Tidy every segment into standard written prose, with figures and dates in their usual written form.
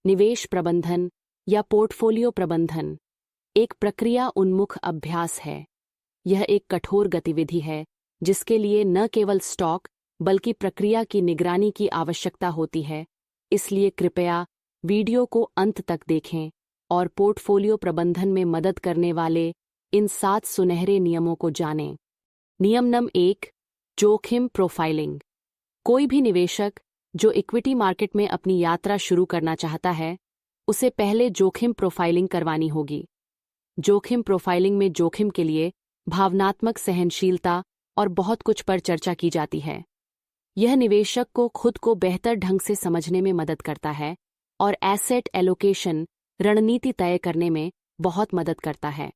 निवेश प्रबंधन या पोर्टफोलियो प्रबंधन एक प्रक्रिया उन्मुख अभ्यास है। यह एक कठोर गतिविधि है जिसके लिए न केवल स्टॉक बल्कि प्रक्रिया की निगरानी की आवश्यकता होती है। इसलिए कृपया वीडियो को अंत तक देखें और पोर्टफोलियो प्रबंधन में मदद करने वाले इन 7 सुनहरे नियमों को जानें। नियम नंबर 1, जोखिम प्रोफाइलिंग। कोई भी निवेशक जो इक्विटी मार्केट में अपनी यात्रा शुरू करना चाहता है, उसे पहले जोखिम प्रोफाइलिंग करवानी होगी। जोखिम प्रोफाइलिंग में जोखिम के लिए भावनात्मक सहनशीलता और बहुत कुछ पर चर्चा की जाती है। यह निवेशक को खुद को बेहतर ढंग से समझने में मदद करता है और एसेट एलोकेशन रणनीति तय करने में बहुत मदद करता है।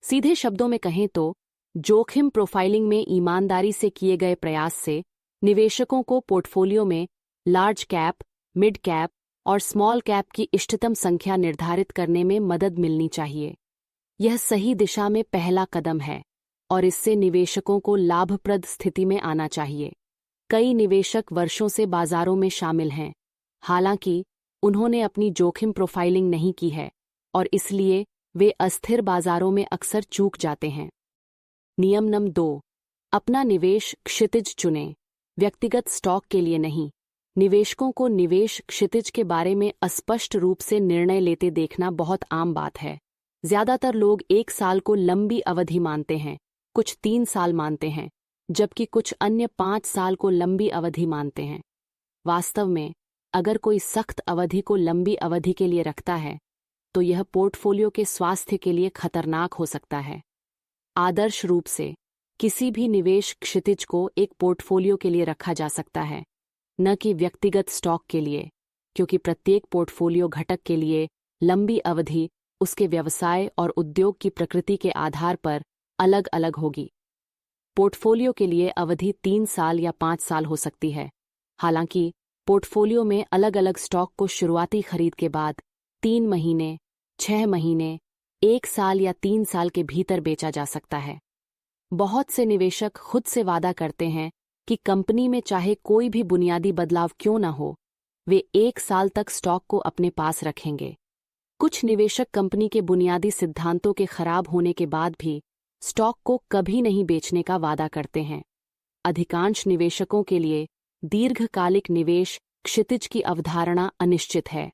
सीधे शब्दों में कहें तो जोखिम प्रोफाइलिंग में ईमानदारी से किए गए प्रयास से निवेशकों को पोर्टफोलियो में लार्ज कैप, मिड कैप और स्मॉल कैप की इष्टतम संख्या निर्धारित करने में मदद मिलनी चाहिए। यह सही दिशा में पहला कदम है और इससे निवेशकों को लाभप्रद स्थिति में आना चाहिए। कई निवेशक वर्षों से बाजारों में शामिल हैं, हालांकि उन्होंने अपनी जोखिम प्रोफाइलिंग नहीं की है और इसलिए वे अस्थिर बाजारों में अक्सर चूक जाते हैं। नियम नंबर 2, अपना निवेश क्षितिज चुनें, व्यक्तिगत स्टॉक के लिए नहीं। निवेशकों को निवेश क्षितिज के बारे में अस्पष्ट रूप से निर्णय लेते देखना बहुत आम बात है। ज्यादातर लोग 1 साल को लंबी अवधि मानते हैं, कुछ 3 साल मानते हैं, जबकि कुछ अन्य 5 साल को लंबी अवधि मानते हैं। वास्तव में, अगर कोई सख्त अवधि को लंबी अवधि के लिए रखता है, तो यह पोर्टफोलियो के स्वास्थ्य के लिए खतरनाक हो सकता है। आदर्श रूप से, किसी भी निवेश क्षितिज को एक पोर्टफोलियो के लिए रखा जा सकता है, न कि व्यक्तिगत स्टॉक के लिए, क्योंकि प्रत्येक पोर्टफोलियो घटक के लिए लंबी अवधि उसके व्यवसाय और उद्योग की प्रकृति के आधार पर अलग अलग होगी। पोर्टफोलियो के लिए अवधि 3 साल या 5 साल हो सकती है। हालांकि पोर्टफोलियो में अलग अलग स्टॉक को शुरुआती खरीद के बाद 3 महीने, 6 महीने, 1 साल या 3 साल के भीतर बेचा जा सकता है। बहुत से निवेशक खुद से वादा करते हैं कि कंपनी में चाहे कोई भी बुनियादी बदलाव क्यों न हो, वे 1 साल तक स्टॉक को अपने पास रखेंगे। कुछ निवेशक कंपनी के बुनियादी सिद्धांतों के खराब होने के बाद भी स्टॉक को कभी नहीं बेचने का वादा करते हैं। अधिकांश निवेशकों के लिए दीर्घकालिक निवेश क्षितिज की अवधारणा अनिश्चित है।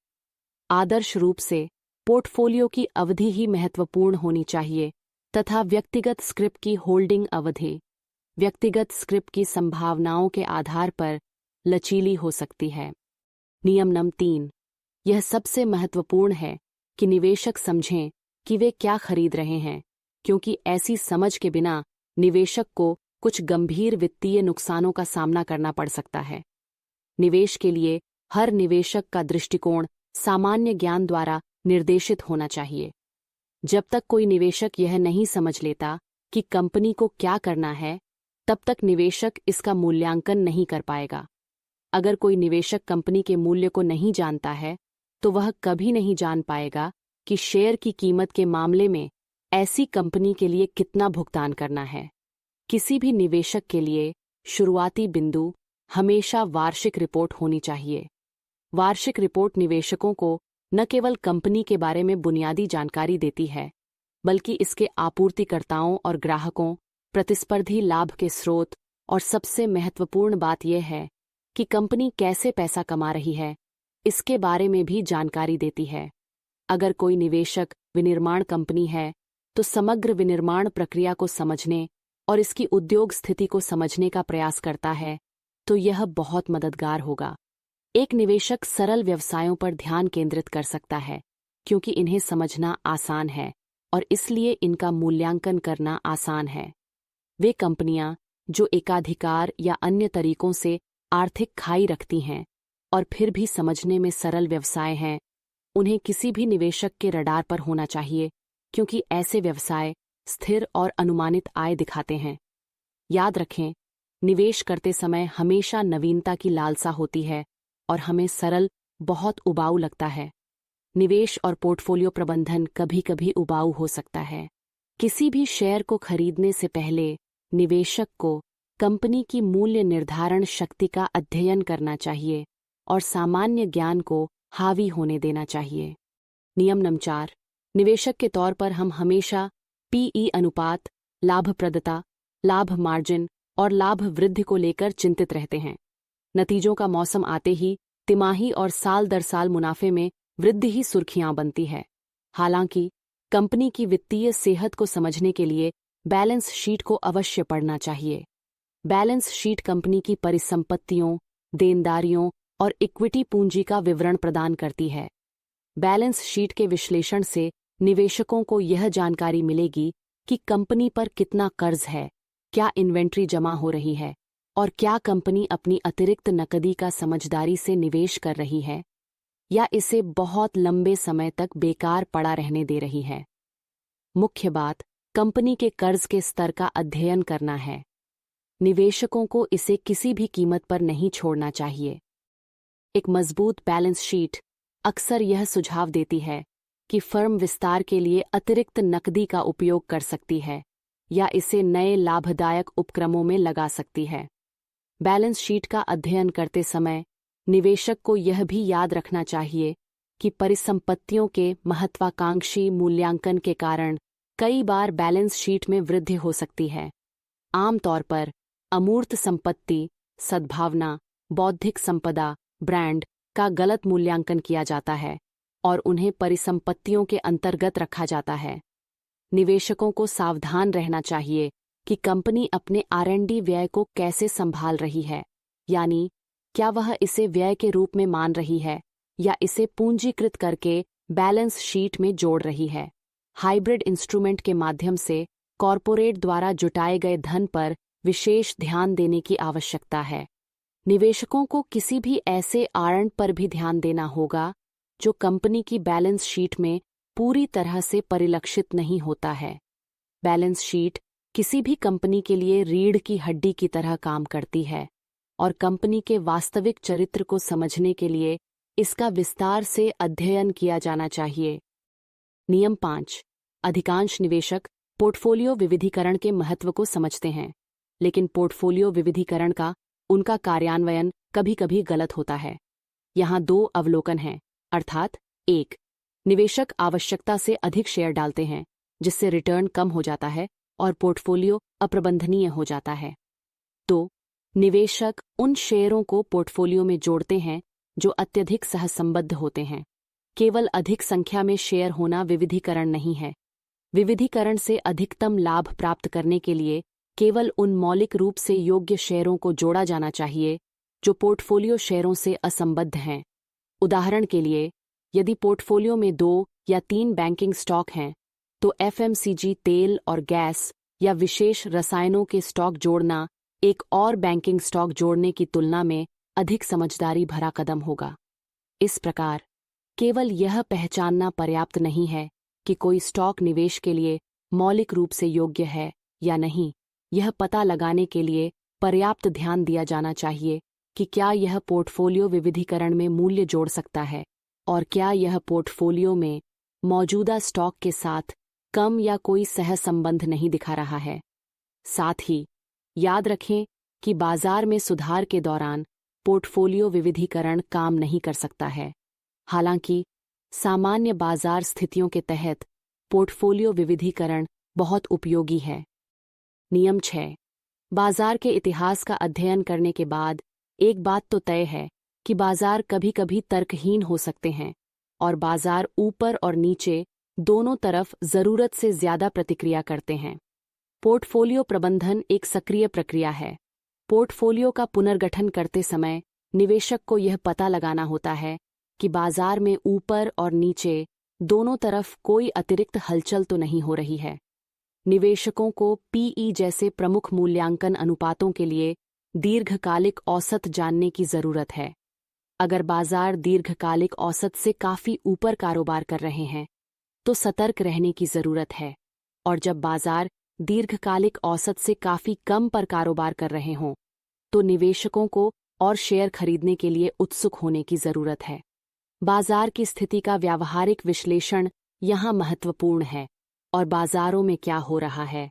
आदर्श रूप से पोर्टफोलियो की अवधि ही महत्वपूर्ण होनी चाहिए तथा व्यक्तिगत स्क्रिप की होल्डिंग अवधि व्यक्तिगत स्क्रिप की संभावनाओं के आधार पर लचीली हो सकती है। नियम नंबर 3, यह सबसे महत्वपूर्ण है कि निवेशक समझें कि वे क्या खरीद रहे हैं, क्योंकि ऐसी समझ के बिना निवेशक को कुछ गंभीर वित्तीय नुकसानों का सामना करना पड़ सकता है। निवेश के लिए हर निवेशक का दृष्टिकोण सामान्य ज्ञान द्वारा निर्देशित होना चाहिए। जब तक कोई निवेशक यह नहीं समझ लेता कि कंपनी को क्या करना है, तब तक निवेशक इसका मूल्यांकन नहीं कर पाएगा। अगर कोई निवेशक कंपनी के मूल्य को नहीं जानता है, तो वह कभी नहीं जान पाएगा कि शेयर की कीमत के मामले में ऐसी कंपनी के लिए कितना भुगतान करना है। किसी भी निवेशक के लिए शुरुआती बिंदु हमेशा वार्षिक रिपोर्ट होनी चाहिए। वार्षिक रिपोर्ट निवेशकों को न केवल कंपनी के बारे में बुनियादी जानकारी देती है, बल्कि इसके आपूर्तिकर्ताओं और ग्राहकों, प्रतिस्पर्धी लाभ के स्रोत और सबसे महत्वपूर्ण बात यह है कि कंपनी कैसे पैसा कमा रही है, इसके बारे में भी जानकारी देती है। अगर कोई निवेशक विनिर्माण कंपनी है, तो समग्र विनिर्माण प्रक्रिया को समझने और इसकी उद्योग स्थिति को समझने का प्रयास करता है, तो यह बहुत मददगार होगा। एक निवेशक सरल व्यवसायों पर ध्यान केंद्रित कर सकता है, क्योंकि इन्हें समझना आसान है और इसलिए इनका मूल्यांकन करना आसान है। वे कंपनियां जो एकाधिकार या अन्य तरीकों से आर्थिक खाई रखती हैं और फिर भी समझने में सरल व्यवसाय हैं, उन्हें किसी भी निवेशक के रडार पर होना चाहिए, क्योंकि ऐसे व्यवसाय स्थिर और अनुमानित आय दिखाते हैं। याद रखें, निवेश करते समय हमेशा नवीनता की लालसा होती है और हमें सरल बहुत उबाऊ लगता है। निवेश और पोर्टफोलियो प्रबंधन कभी-कभी उबाऊ हो सकता है। किसी भी शेयर को खरीदने से पहले निवेशक को कंपनी की मूल्य निर्धारण शक्ति का अध्ययन करना चाहिए और सामान्य ज्ञान को हावी होने देना चाहिए। नियम नंबर 4, निवेशक के तौर पर हम हमेशा पीई अनुपात, लाभप्रदता, लाभ मार्जिन और लाभ वृद्धि को लेकर चिंतित रहते हैं। नतीजों का मौसम आते ही तिमाही और साल दर साल मुनाफे में वृद्धि ही सुर्खियां बनती है। हालांकि कंपनी की वित्तीय सेहत को समझने के लिए बैलेंस शीट को अवश्य पढ़ना चाहिए। बैलेंस शीट कंपनी की परिसंपत्तियों, देनदारियों और इक्विटी पूंजी का विवरण प्रदान करती है। बैलेंस शीट के विश्लेषण से निवेशकों को यह जानकारी मिलेगी कि कंपनी पर कितना कर्ज है, क्या इन्वेंट्री जमा हो रही है और क्या कंपनी अपनी अतिरिक्त नकदी का समझदारी से निवेश कर रही है या इसे बहुत लंबे समय तक बेकार पड़ा रहने दे रही है। मुख्य बात कंपनी के कर्ज के स्तर का अध्ययन करना है। निवेशकों को इसे किसी भी कीमत पर नहीं छोड़ना चाहिए। एक मजबूत बैलेंस शीट अक्सर यह सुझाव देती है कि फर्म विस्तार के लिए अतिरिक्त नकदी का उपयोग कर सकती है या इसे नए लाभदायक उपक्रमों में लगा सकती है। बैलेंस शीट का अध्ययन करते समय निवेशक को यह भी याद रखना चाहिए कि परिसंपत्तियों के महत्वाकांक्षी मूल्यांकन के कारण कई बार बैलेंस शीट में वृद्धि हो सकती है। आमतौर पर अमूर्त संपत्ति, सद्भावना, बौद्धिक संपदा, ब्रांड का गलत मूल्यांकन किया जाता है और उन्हें परिसंपत्तियों के अंतर्गत रखा जाता है। निवेशकों को सावधान रहना चाहिए कि कंपनी अपने R&D व्यय को कैसे संभाल रही है, यानी क्या वह इसे व्यय के रूप में मान रही है या इसे पूंजीकृत करके बैलेंस शीट में जोड़ रही है। हाइब्रिड इंस्ट्रूमेंट के माध्यम से कॉरपोरेट द्वारा जुटाए गए धन पर विशेष ध्यान देने की आवश्यकता है। निवेशकों को किसी भी ऐसे आरंड पर भी ध्यान देना होगा जो कंपनी की बैलेंस शीट में पूरी तरह से परिलक्षित नहीं होता है। बैलेंस शीट किसी भी कंपनी के लिए रीढ़ की हड्डी की तरह काम करती है और कंपनी के वास्तविक चरित्र को समझने के लिए इसका विस्तार से अध्ययन किया जाना चाहिए। नियम 5, अधिकांश निवेशक पोर्टफोलियो विविधीकरण के महत्व को समझते हैं, लेकिन पोर्टफोलियो विविधीकरण का उनका कार्यान्वयन कभी-कभी गलत होता है। यहाँ 2 अवलोकन हैं, अर्थात 1, निवेशक आवश्यकता से अधिक शेयर डालते हैं जिससे रिटर्न कम हो जाता है और पोर्टफोलियो अप्रबंधनीय हो जाता है। 2, निवेशक उन शेयरों को पोर्टफोलियो में जोड़ते हैं जो अत्यधिक सहसंबद्ध होते हैं। केवल अधिक संख्या में शेयर होना विविधीकरण नहीं है। विविधीकरण से अधिकतम लाभ प्राप्त करने के लिए केवल उन मौलिक रूप से योग्य शेयरों को जोड़ा जाना चाहिए जो पोर्टफोलियो शेयरों से असंबद्ध हैं। उदाहरण के लिए, यदि पोर्टफोलियो में 2 या 3 बैंकिंग स्टॉक हैं, तो FMCG तेल और गैस या विशेष रसायनों के स्टॉक जोड़ना एक और बैंकिंग स्टॉक जोड़ने की तुलना में अधिक समझदारी भरा कदम होगा। इस प्रकार केवल यह पहचानना पर्याप्त नहीं है कि कोई स्टॉक निवेश के लिए मौलिक रूप से योग्य है या नहीं। यह पता लगाने के लिए पर्याप्त ध्यान दिया जाना चाहिए कि क्या यह पोर्टफोलियो विविधीकरण में मूल्य जोड़ सकता है और क्या यह पोर्टफोलियो में मौजूदा स्टॉक के साथ कम या कोई सहसंबंध नहीं दिखा रहा है। साथ ही याद रखें कि बाजार में सुधार के दौरान पोर्टफोलियो विविधीकरण काम नहीं कर सकता है। हालांकि सामान्य बाजार स्थितियों के तहत पोर्टफोलियो विविधीकरण बहुत उपयोगी है। नियम 6, बाजार के इतिहास का अध्ययन करने के बाद एक बात तो तय है कि बाजार कभी-कभी तर्कहीन हो सकते हैं और बाजार ऊपर और नीचे दोनों तरफ जरूरत से ज्यादा प्रतिक्रिया करते हैं। पोर्टफोलियो प्रबंधन एक सक्रिय प्रक्रिया है। पोर्टफोलियो का पुनर्गठन करते समय निवेशक को यह पता लगाना होता है कि बाजार में ऊपर और नीचे दोनों तरफ कोई अतिरिक्त हलचल तो नहीं हो रही है। निवेशकों को पीई जैसे प्रमुख मूल्यांकन अनुपातों के लिए दीर्घकालिक औसत जानने की जरूरत है। अगर बाजार दीर्घकालिक औसत से काफी ऊपर कारोबार कर रहे हैं, तो सतर्क रहने की जरूरत है, और जब बाजार दीर्घकालिक औसत से काफी कम पर कारोबार कर रहे हों, तो निवेशकों को और शेयर खरीदने के लिए उत्सुक होने की जरूरत है। बाजार की स्थिति का व्यावहारिक विश्लेषण यहाँ महत्वपूर्ण है और बाजारों में क्या हो रहा है,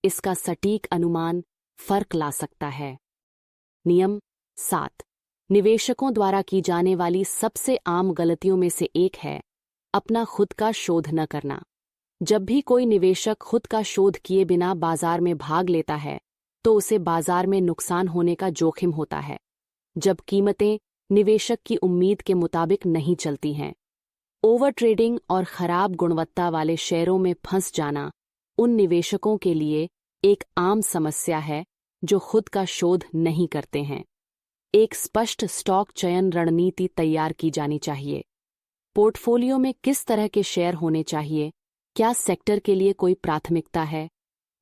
इसका सटीक अनुमान फर्क ला सकता है। नियम 7, निवेशकों द्वारा की जाने वाली सबसे आम गलतियों में से एक है अपना खुद का शोध न करना। जब भी कोई निवेशक खुद का शोध किए बिना बाजार में भाग लेता है तो उसे बाजार में नुकसान होने का जोखिम होता है। जब कीमतें निवेशक की उम्मीद के मुताबिक नहीं चलती हैं, ओवर ट्रेडिंग और खराब गुणवत्ता वाले शेयरों में फंस जाना उन निवेशकों के लिए एक आम समस्या है जो खुद का शोध नहीं करते हैं। एक स्पष्ट स्टॉक चयन रणनीति तैयार की जानी चाहिए। पोर्टफोलियो में किस तरह के शेयर होने चाहिए? क्या सेक्टर के लिए कोई प्राथमिकता है?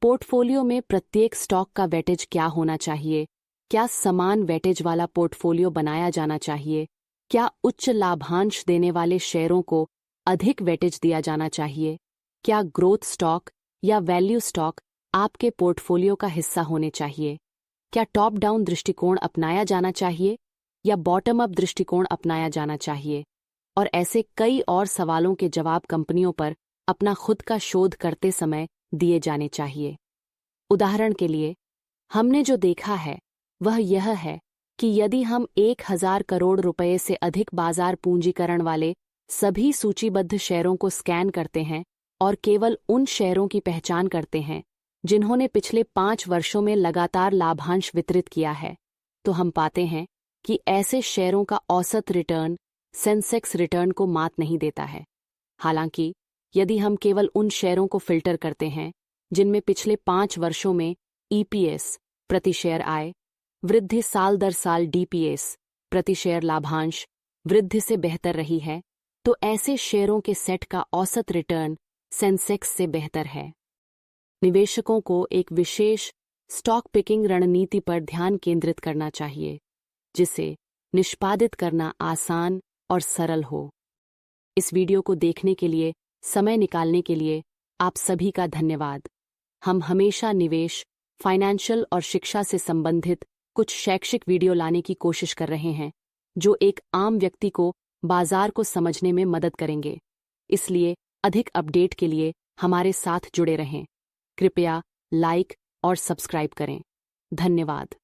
पोर्टफोलियो में प्रत्येक स्टॉक का वेटेज क्या होना चाहिए? क्या समान वेटेज वाला पोर्टफोलियो बनाया जाना चाहिए? क्या उच्च लाभांश देने वाले शेयरों को अधिक वेटेज दिया जाना चाहिए? क्या ग्रोथ स्टॉक या वैल्यू स्टॉक आपके पोर्टफोलियो का हिस्सा होने चाहिए? क्या टॉप डाउन दृष्टिकोण अपनाया जाना चाहिए या बॉटम अप दृष्टिकोण अपनाया जाना चाहिए? और ऐसे कई और सवालों के जवाब कंपनियों पर अपना खुद का शोध करते समय दिए जाने चाहिए। उदाहरण के लिए, हमने जो देखा है वह यह है कि यदि हम 1000 करोड़ रुपए से अधिक बाजार पूंजीकरण वाले सभी सूचीबद्ध शेयरों को स्कैन करते हैं और केवल उन शेयरों की पहचान करते हैं जिन्होंने पिछले 5 वर्षों में लगातार लाभांश वितरित किया है, तो हम पाते हैं कि ऐसे शेयरों का औसत रिटर्न सेंसेक्स रिटर्न को मात नहीं देता है। हालांकि यदि हम केवल उन शेयरों को फिल्टर करते हैं जिनमें पिछले 5 वर्षों में ईपीएस प्रति शेयर आय वृद्धि साल दर साल डीपीएस प्रति शेयर लाभांश वृद्धि से बेहतर रही है, तो ऐसे शेयरों के सेट का औसत रिटर्न सेंसेक्स से बेहतर है। निवेशकों को एक विशेष स्टॉक पिकिंग रणनीति पर ध्यान केंद्रित करना चाहिए जिसे निष्पादित करना आसान और सरल हो। इस वीडियो को देखने के लिए, समय निकालने के लिए आप सभी का धन्यवाद। हम हमेशा निवेश, फाइनेंशियल और शिक्षा से संबंधित कुछ शैक्षिक वीडियो लाने की कोशिश कर रहे हैं जो एक आम व्यक्ति को बाजार को समझने में मदद करेंगे। इसलिए अधिक अपडेट के लिए हमारे साथ जुड़े रहें। कृपया लाइक और सब्सक्राइब करें। धन्यवाद।